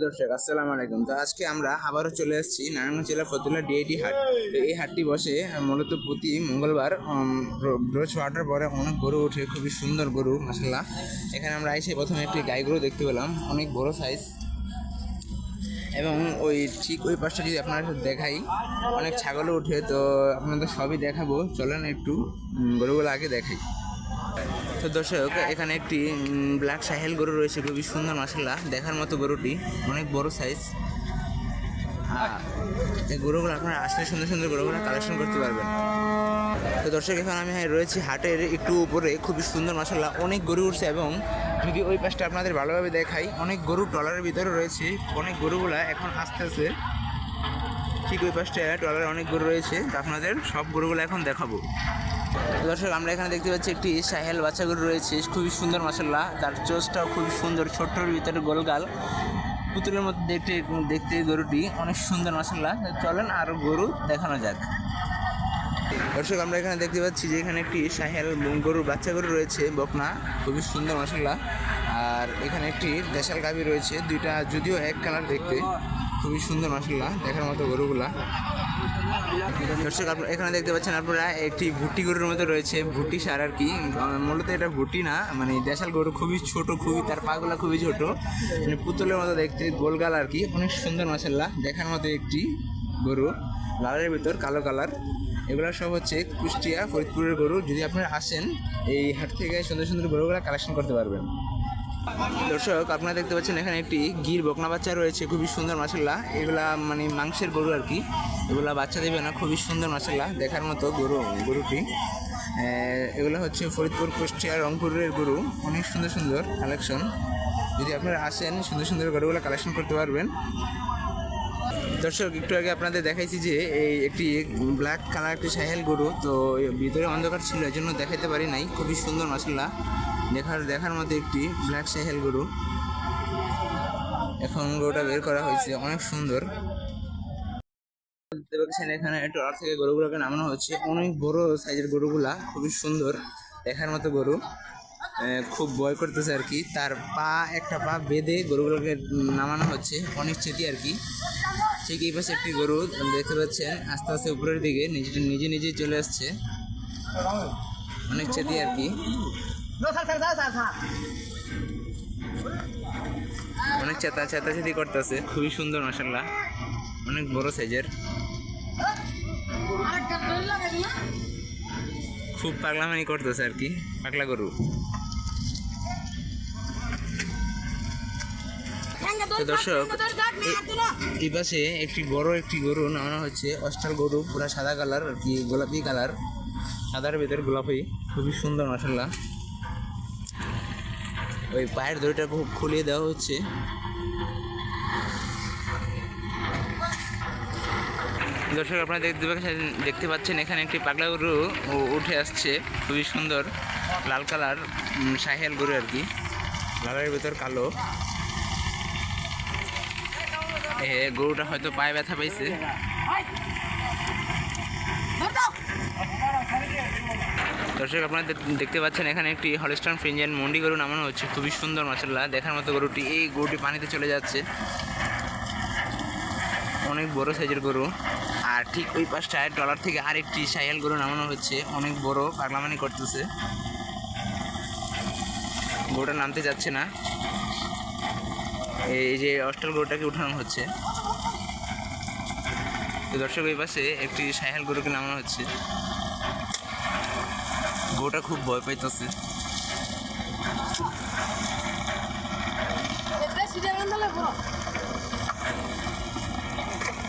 দর্শক আসসালামু আলাইকুম। তো আজকে আমরা আবারও চলে এসেছি নারায়ণগঞ্জ জেলা ফতুল্লা ডিআইটি হাট। তো এই হাটটি বসে মূলত প্রতি মঙ্গলবার। রোজ 6টার পরে অনেক গরু ওঠে, খুবই সুন্দর গরু মাশাআল্লাহ। এখানে আমরা এসে প্রথমে একটি গাই গরু দেখতে পেলাম, অনেক বড় সাইজ। এবং ওই ঠিক ওই পাশটা যদি আপনারা দেখাই, অনেক ছাগলও ওঠে। তো আপনাদের সবই দেখাবো, চলেন একটু গরুগুলো আগে দেখাই। তো দর্শক, এখানে একটি ব্ল্যাক সাহেল গরু রয়েছে, খুবই সুন্দর মাশাআল্লাহ, দেখার মতো গরুটি, অনেক বড় সাইজ। এই গরুগুলো আপনারা আসলে সুন্দর সুন্দর গরুগুলো কালেকশন করতে পারবেন। তো দর্শক, এখন আমি রয়েছি হাটের একটু উপরে, খুবই সুন্দর মাশাআল্লাহ, অনেক গরু উঠছে। এবং যদি ওই পাশটা আপনাদের ভালোভাবে দেখাই, অনেক গরু ট্রলারের ভিতরে রয়েছে, অনেক গরুগুলা এখন আসতেছে। ঠিক ওই পাশটা ট্রলারে অনেক গরু রয়েছে, তো আপনাদের সব গরুগুলো এখন দেখাবো। দর্শক, আমরা এখানে দেখতে পাচ্ছি একটি সাহেল বাচ্চা গরু রয়েছে, খুবই সুন্দর মাশাআল্লাহ, তার চোচটাও খুবই সুন্দর, ছোট্টর ভিতরে গোলগাল, পুতুলের মতো দেখতে গরুটি অনেক সুন্দর মাশাআল্লাহ। চলেন আরও গরু দেখানো যাক। দর্শক, আমরা এখানে দেখতে পাচ্ছি যে এখানে একটি সাহেল গরুর বাচ্চা গরু রয়েছে, বকনা, খুবই সুন্দর মাশাআল্লাহ। আর এখানে একটি দেশাল গাভী রয়েছে, দুইটা যদিও এক কালার দেখতে, খুবই সুন্দর মাশাআল্লাহ, দেখার মতো গরুগুলা। দর্শক, এখানে দেখতে পাচ্ছেন আপনারা একটি ভুট্টি গরুর মতো রয়েছে, ভুট্টি সার আর কি। মূলত এটা ভুট্টি না, মানে দেশাল গরু, খুবই ছোট, খুবই তার পাগুলা খুবই ছোট, মানে পুতুলের মতো দেখতে, গোলগাল আর কি, অনেক সুন্দর মাশাআল্লাহ, দেখার মতো একটি গরু, লালের ভিতর কালো কালার। এগুলো সব হচ্ছে কুষ্টিয়া ফরিদপুরের গরু। যদি আপনারা আসেন এই হাট থেকে সুন্দর সুন্দর গরুগুলো কালেকশন করতে পারবেন। দর্শক, আপনারা দেখতে পাচ্ছেন এখানে একটি গির বকনা বাচ্চা রয়েছে, খুবই সুন্দর মাশাআল্লাহ। এগুলা মানে মাংসের গরু আর কি, এগুলা বাচ্চা দেবে না, খুবই সুন্দর মাশাআল্লাহ, দেখার মতো গরুটি। এগুলো হচ্ছে ফরিদপুর, কুষ্টিয়া, রংপুরের গরু, অনেক সুন্দর সুন্দর কালেকশন। যদি আপনারা আসেন সুন্দর সুন্দর গরুগুলো কালেকশন করতে পারবেন। দর্শক, একটু আগে আপনাদের দেখাইছি যে এই একটি ব্ল্যাক কালার একটি সাহেল গরু, তো ভিতরে অন্ধকার ছিল, এই জন্য দেখাইতে পারি নাই, খুবই সুন্দর মাশাআল্লাহ, দেখার মতো একটি ব্ল্যাক সাহেল গরু। এখন গরুটা বের করা হয়েছে, অনেক সুন্দর। এখানে ট্রলার থেকে গরুগুলোকে নামানো হচ্ছে, অনেক বড় সাইজের গরুগুলা, খুবই সুন্দর দেখার মতো গরু। খুব ভয় করতেছে আর কি, তার একটা পা বেঁধে গরুগুলোকে নামানো হচ্ছে, অনেক চেতি আর কি। ঠিক এই পাশে একটি গরু দেখতে পাচ্ছেন, আস্তে আস্তে উপরের দিকে নিজে নিজে চলে আসছে, অনেক চেতি আর কি, অনেক চেতাচেতি করতেছে, খুবই সুন্দর মাশাআল্লাহ, অনেক বড় সাইজের, খুব পাগলামানি করতেছে আর কি, পাগলা গরু। তো দর্শক, এই পাশে একটি গরু নামানো হচ্ছে, অস্টাল গরু, পুরা সাদা কালার আর কি, গোলাপি কালার, সাদার ভিতর গোলাপি, খুবই সুন্দর মাশাআল্লাহ। ওই পায়ের দড়িটা খুব খুলিয়ে দেওয়া হচ্ছে। দর্শক, আপনারা দেখতে পাচ্ছেন এখানে একটি পাগলা গরু উঠে আসছে, খুবই সুন্দর, লাল কালার সাহেল গরু আর কি, লালের ভিতর কালো। গরুটা হয়তো পায়ে ব্যথা পাইছে। দর্শক, আপনারা দেখতে পাচ্ছেন এখানে একটি হলস্টাইন ফ্রিজিয়ান মন্ডি গরু নামানো হচ্ছে, খুবই সুন্দর মাশাআল্লাহ, দেখার মতো গরুটি। এই গরুটি পানিতে চলে যাচ্ছে, অনেক বড় সাইজের গরু। আর ঠিক ওই পাশটায় ট্রলার থেকে আরেকটি সাহেল গরু নামানো হচ্ছে, অনেক বড়, পাগলামানি করতেছে, গরুটা নামতে যাচ্ছে না। এই যে অস্টাল গরুটাকে উঠানো হচ্ছে। তো দর্শক, এই পাশে একটি সাহেল গরুকে নামানো হচ্ছে, গরুটা খুব ভয় পাইতেছে।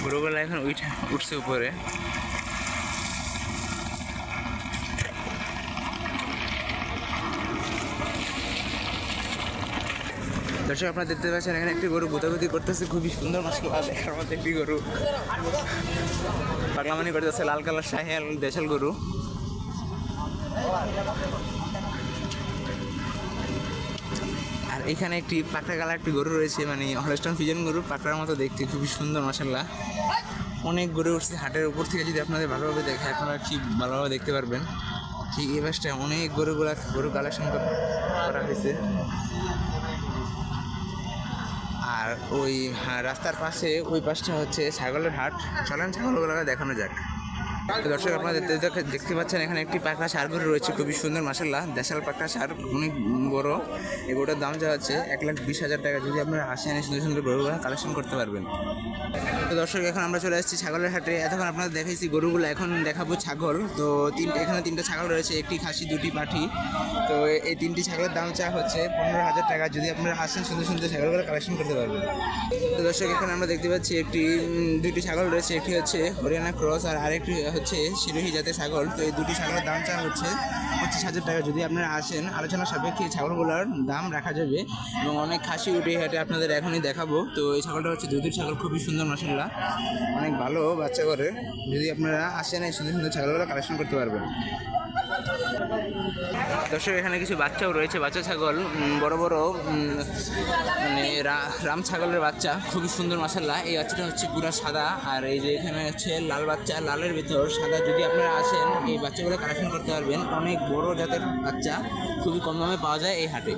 গরুগুলা এখন উঠছে উপরে। দর্শক, আপনারা দেখতে পাচ্ছেন এখানে একটি গরু গুতাগুতি করতেছে, খুবই সুন্দর মাশাআল্লাহ, দেখার মতো একটি গরু, পাগলামানি করতেছে, লাল কালার সাহেল দেশাল গরু। আর এখানে একটি পাকড়া কালার একটি গরু রয়েছে, মানে হলস্টাইন ফ্রিজিয়ান গরু, পাকড়ার মতো দেখতে, খুবই সুন্দর মাশাআল্লাহ। অনেক গরু উঠছে হাটের উপর থেকে, যদি আপনাদের ভালোভাবে দেখে আপনারা ঠিক ভালোভাবে দেখতে পারবেন। ঠিক এই পাশটায় অনেক গরু কালেকশন করা হয়েছে। আর ওই রাস্তার পাশে ওই পাশটা হচ্ছে ছাগলের হাট। চলেন ছাগলগুলোকে দেখানো যাক। তো দর্শক আপনারা দেখতে পাচ্ছেন এখানে একটি পাকড়া ষাঁড় গরু রয়েছে, খুবই সুন্দর মাশাআল্লাহ, দেশাল পাকড়া ষাঁড়, অনেক বড়। এই গরুটার দাম যা হচ্ছে 1,20,000 টাকা। যদি আপনারা আসেন সুন্দর সুন্দর গরুগুলো কালেকশন করতে পারবেন। তো দর্শক এখন আমরা চলে আসছি ছাগলের হাটে। এতক্ষণ আপনাদের দেখাইছি গরুগুলো, এখন দেখাবো ছাগল। তো এখানে 3টা ছাগল রয়েছে, একটি খাসি 2টি পাঠি। তো এই 3টি ছাগলের দাম চা হচ্ছে 15,000 টাকা। যদি আপনারা আসেন সুন্দর সুন্দর ছাগলগুলো কালেকশন করতে পারবেন। তো দর্শক এখানে আমরা দেখতে পাচ্ছি 2টি ছাগল রয়েছে, একটি হচ্ছে হরিয়ানা ক্রস আর আরেকটি হচ্ছে সিরোহী জাতের ছাগল। তো এই 2টি ছাগলের দাম চা হচ্ছে 25,000 টাকা। যদি আপনারা আসেন আলোচনা সাপেক্ষে ছাগলগুলোর দাম রাখা যাবে। এবং অনেক খাসি উঠে হেঁটে আপনাদের এখনই দেখাবো। তো এই ছাগলটা হচ্ছে দুধের ছাগল, খুবই সুন্দর মাশাআল্লাহ, অনেক ভালো বাচ্চা করে। যদি আপনারা আসেন এই সুন্দর সুন্দর ছাগলগুলো কালেকশন করতে পারবেন। দর্শক এখানে কিছু বাচ্চাও রয়েছে, বাচ্চা ছাগল, বড় বড় মানে রাম ছাগলের বাচ্চা, খুবই সুন্দর মাশাআল্লাহ। এই বাচ্চাটা হচ্ছে পুরো সাদা, আর এই যে এখানে হচ্ছে লাল বাচ্চা, লালের ভিতর সাদা। যদি আপনারা আসেন এই বাচ্চাগুলো কালেকশন করতে পারবেন। অনেক বড় জাতের বাচ্চা, খুবই কম দামে পাওয়া যায় এই হাটে।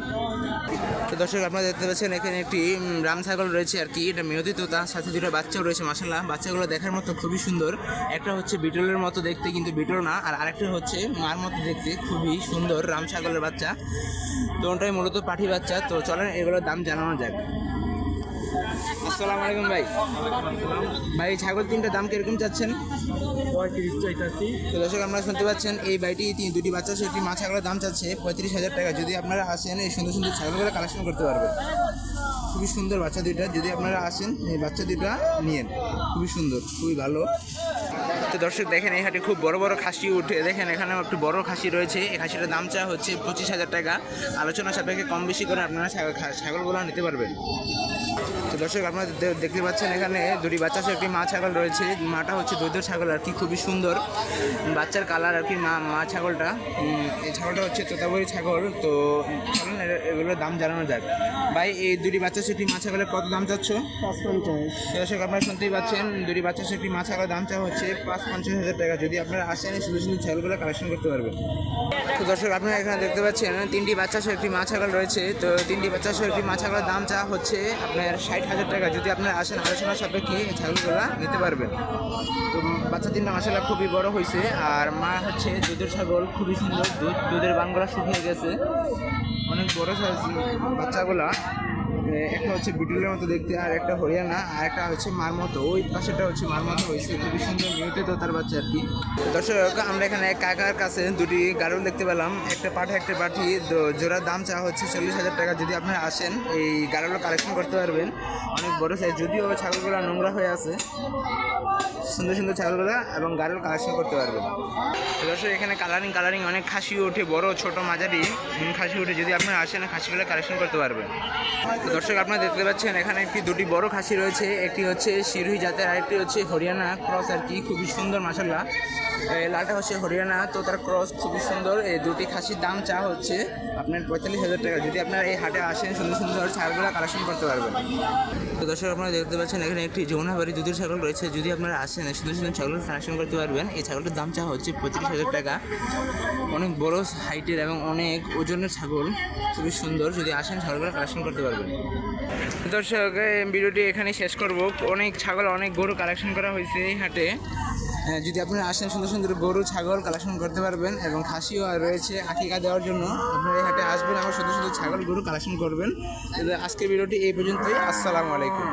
তো দর্শক আপনারা দেখতে পাচ্ছেন এখানে একটি রাম ছাগল রয়েছে আর কি, এটা মেয়তি তোতা, সাথে 2টা বাচ্চাও রয়েছে মাশাআল্লাহ। বাচ্চাগুলো দেখার মতো খুবই সুন্দর। একটা হচ্ছে বিটলের মতো দেখতে কিন্তু বিটল না, আর আরেকটা হচ্ছে মার মতো দেখতে, খুবই সুন্দর রাম ছাগলের বাচ্চা। তো ওটাই মূলত পাঠি বাচ্চা। তো চলেন এগুলোর দাম জানানো যাক। আসসালামু আলাইকুম ভাই। ভাই ছাগল 3টার দাম কিরকম চাচ্ছেন? 35 চাইতাছি। তো দর্শক আপনারা শুনতে পাচ্ছেন এই বাইটি 2টি বাচ্চা সে একটি মা ছাগলের দাম চাচ্ছে 35,000 টাকা। যদি আপনারা আসেন এই সুন্দর সুন্দর ছাগলগুলো কালেকশন করতে পারবেন। খুবই সুন্দর বাচ্চা 2টা, যদি আপনারা আসেন এই বাচ্চা 2টা নিয়েন, খুবই সুন্দর, খুবই ভালো। তো দর্শক দেখেন এই হাটে খুব বড় বড় খাসি উঠে, দেখেন এখানেও একটু বড় খাসি রয়েছে। এই খাসিটার দাম চা হচ্ছে 25,000 টাকা। আলোচনা সাপেক্ষে কম বেশি করে আপনারা ছাগলগুলো নিতে পারবেন। তো দর্শক আপনারা দেখতে পাচ্ছেন এখানে 2টি বাচ্চা সহ একটি মা ছাগল রয়েছে। মাটা হচ্ছে দৈত্য ছাগল আর কি, খুবই সুন্দর বাচ্চার কালার আর কি। মা ছাগলটা, এই ছাগলটা হচ্ছে তোতাপুরি ছাগল। তো চলুন এগুলোর দাম জানানো যাক। ভাই এই 2টি বাচ্চা সহ একটি মা ছাগলের কত দাম চাচ্ছ? 55। দর্শক আপনারা শুনতেই পাচ্ছেন 2টি বাচ্চা সহ একটি মা ছাগলের দাম চা হচ্ছে 55,000 টাকা। যদি আপনারা আসেন সুন্দর সুন্দর ছাগলগুলো কালেকশন করতে পারবেন। তো দর্শক আপনারা এখানে দেখতে পাচ্ছেন 3টি বাচ্চা সহ একটি মা ছাগল রয়েছে। তো 3টি বাচ্চা সহ একটি মা ছাগলের দাম চা হচ্ছে আপনার 60,000 টাকা। যদি আপনারা আসেন আলোচনা সাপেক্ষে এই ছাগলগুলো নিতে পারবেন। তো বাচ্চা 3টা মাশাআল্লাহ খুবই বড় হয়েছে, আর মা হচ্ছে দুধের ছাগল, খুবই সুন্দর, দুধের বানগুলা শুকিয়ে গেছে, অনেক বড় সাইজ বাচ্চাগুলা। একটা হচ্ছে বিটুলের মতো দেখতে, আর একটা হরিয়ানা, আর একটা হচ্ছে মার মতো, ওই পাশেটা হচ্ছে মার মতো হয়েছে, খুবই সুন্দর মিউটে তোতার বাচ্চা আর কি। দর্শক আমরা এখানে কাকার কাছে 2টি গাড়ল দেখতে পেলাম, একটা পাঠা একটা পাঠি। জোড়ার দাম চা হচ্ছে 40,000 টাকা। যদি আপনারা আসেন এই গাড়লগুলো কালেকশন করতে পারবেন, অনেক বড় সাইজ। যদিও ছাগলগুলো নোংরা হয়ে আছে, সুন্দর সুন্দর ছাগলগুলো এবং গাড়ল কালেকশন করতে পারবেন। দর্শক এখানে কালারিং অনেক খাসি ওঠে, বড় ছোট মাঝারি খাসি ওঠে। যদি আপনারা আসেন খাসিগুলো কালেকশন করতে পারবেন। দর্শক আপনারা দেখতে পাচ্ছেন এখানে 2টি বড় খাসি রয়েছে, একটি হচ্ছে সিরোহী জাতের, আরেকটি হচ্ছে হরিয়ানা ক্রস আর কি, খুবই সুন্দর মাশাআল্লাহ। লালটা হচ্ছে হরিয়ানা, তো তার ক্রস খুবই সুন্দর। এই 2টি খাসির দাম চা হচ্ছে আপনার 45,000 টাকা। যদি আপনারা এই হাটে আসেন সুন্দর সুন্দর ছাগলগুলো কালেকশন করতে পারবেন। তো দর্শক আপনারা দেখতে পাচ্ছেন এখানে একটি যমুনাবাড়ি দুধের ছাগল রয়েছে। যদি আপনারা আসেন সুন্দর সুন্দর ছাগল কালেকশন করতে পারবেন। এই ছাগলটার দাম চা হচ্ছে 35,000 টাকা। অনেক বড় হাইটের এবং অনেক ওজনের ছাগল, খুবই সুন্দর। যদি আসেন ছাগলগুলো কালেকশন করতে পারবেন। দর্শক ভিডিওটি এখানে শেষ করব। অনেক ছাগল অনেক গরু কালেকশন করা হয়েছে এই হাটে। যদি আপনারা আসেন সুন্দর সুন্দর গরু ছাগল কালেকশন করতে পারবেন, এবং খাসিও রয়েছে আকিকা দেওয়ার জন্য। আপনারা এই হাটে আসবেন, আমার সুন্দর সুন্দর ছাগল গরু কালেকশন করবেন। আজকের ভিডিওটি এই পর্যন্তই। আসসালামু আলাইকুম।